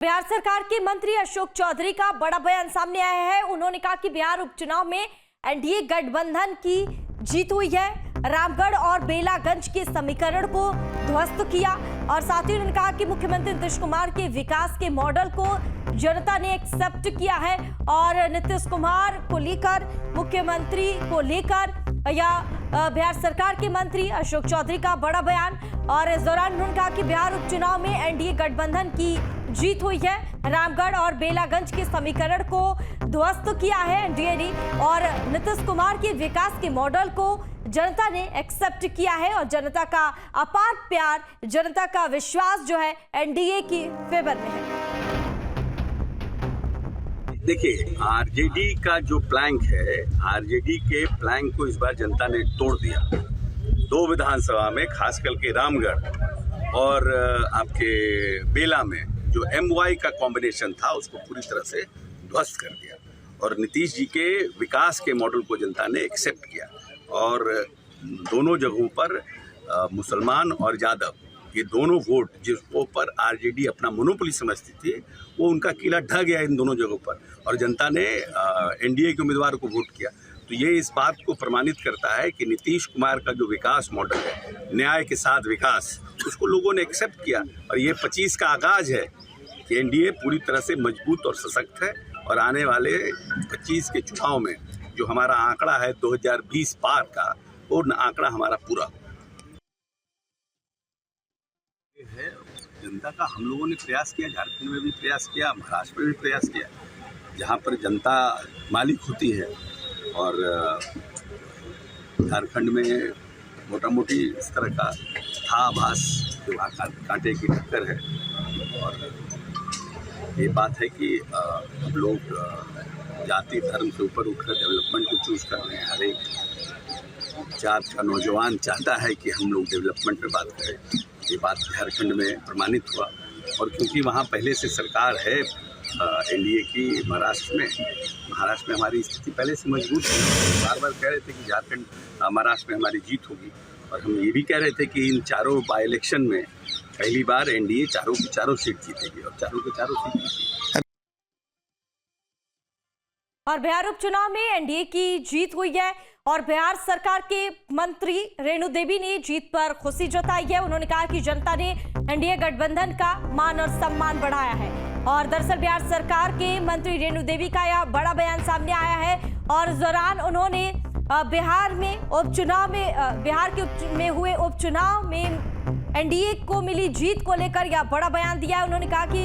बिहार सरकार के मंत्री अशोक चौधरी का बड़ा बयान सामने आया है। उन्होंने कहा कि बिहार उपचुनाव में एनडीए गठबंधन की जीत हुई है। रामगढ़ और बेलागंज के समीकरण को ध्वस्त किया और साथ ही उन्होंने कहा कि मुख्यमंत्री नीतीश कुमार के विकास के मॉडल को जनता ने एक्सेप्ट किया है और नीतीश कुमार को लेकर, मुख्यमंत्री को लेकर या बिहार सरकार के मंत्री अशोक चौधरी का बड़ा बयान। और इस दौरान उन्होंने कहा कि बिहार उपचुनाव में एनडीए गठबंधन की जीत हुई है। रामगढ़ और बेलागंज के समीकरण को ध्वस्त किया है एनडीए ने और नीतीश कुमार के विकास के मॉडल को जनता ने एक्सेप्ट किया है और जनता का अपार प्यार, जनता का विश्वास जो है एनडीए की फेवर में है। देखिए, आरजेडी का जो प्लैंक है, आरजेडी के प्लैंक को इस बार जनता ने तोड़ दिया। 2 विधानसभा में, खासकर के रामगढ़ और आपके बेला में जो MY का कॉम्बिनेशन था उसको पूरी तरह से ध्वस्त कर दिया और नीतीश जी के विकास के मॉडल को जनता ने एक्सेप्ट किया। और दोनों जगहों पर मुसलमान और यादव, ये दोनों वोट जिसको पर आरजेडी अपना मोनोपोली समझती थी, वो उनका किला ढह गया इन दोनों जगहों पर और जनता ने एनडीए के उम्मीदवार को वोट किया। तो ये इस बात को प्रमाणित करता है कि नीतीश कुमार का जो विकास मॉडल है, न्याय के साथ विकास, उसको लोगों ने एक्सेप्ट किया। और ये 25 का आगाज है कि एनडीए पूरी तरह से मजबूत और सशक्त है और आने वाले 25 के चुनाव में जो हमारा आंकड़ा है 2020 पार का, वो आंकड़ा हमारा पूरा है। जनता का हम लोगों ने प्रयास किया, झारखंड में भी प्रयास किया, महाराष्ट्र में भी प्रयास किया, जहाँ पर जनता मालिक होती है। और झारखंड में मोटा मोटी इस तरह का था आभास कि वहाँ कांटे की टक्कर है। और ये बात है कि हम लोग जाति धर्म से ऊपर उठकर डेवलपमेंट को चूज कर रहे हैं। हर एक जात का नौजवान चाहता है कि हम लोग डेवलपमेंट में बात करें। ये बात झारखंड में प्रमाणित हुआ और क्योंकि वहाँ पहले से सरकार है एनडीए की महाराष्ट्र में हमारी स्थिति पहले से मजबूत है। बार बार कह रहे थे कि झारखंड महाराष्ट्र में हमारी जीत होगी और हम ये भी कह रहे थे कि इन चारों बाई इलेक्शन में पहली बार एनडीए चारों की चारों सीट जीतेगी और चारों के चारों सीट जीतेगी। और बिहार उपचुनाव में एनडीए की जीत हुई है और बिहार सरकार के मंत्री रेणु देवी ने जीत पर खुशी जताई है। उन्होंने कहा कि जनता ने एनडीए गठबंधन का मान और सम्मान बढ़ाया है। और दरअसल बिहार सरकार के मंत्री रेणु देवी का यह बड़ा बयान सामने आया है और इस दौरान उन्होंने बिहार में हुए उपचुनाव में एनडीए को मिली जीत को लेकर यह बड़ा बयान दिया है। उन्होंने कहा कि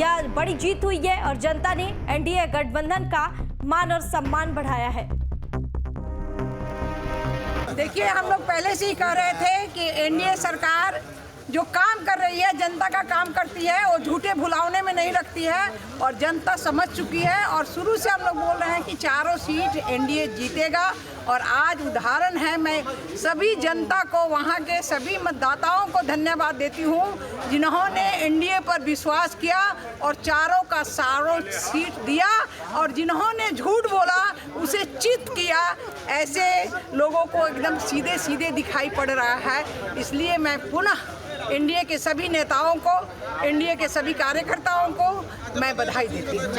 यह बड़ी जीत हुई है और जनता ने एनडीए गठबंधन का मान और सम्मान बढ़ाया है। देखिए, हम लोग पहले से ही कह रहे थे कि एनडीए सरकार जो काम कर रही है, जनता का काम करती है, वो झूठे भुलावने में नहीं रखती है और जनता समझ चुकी है। और शुरू से हम लोग बोल रहे हैं कि चारों सीट एनडीए जीतेगा और आज उदाहरण है। मैं सभी जनता को, वहाँ के सभी मतदाताओं को धन्यवाद देती हूँ जिन्होंने एनडीए पर विश्वास किया और चारों सीट दिया और जिन्होंने झूठ बोला उसे चित किया। ऐसे लोगों को एकदम सीधे सीधे दिखाई पड़ रहा है। इसलिए मैं पुनः एनडीए के सभी नेताओं को, एनडीए के सभी कार्यकर्ताओं को मैं बधाई देती हूँ।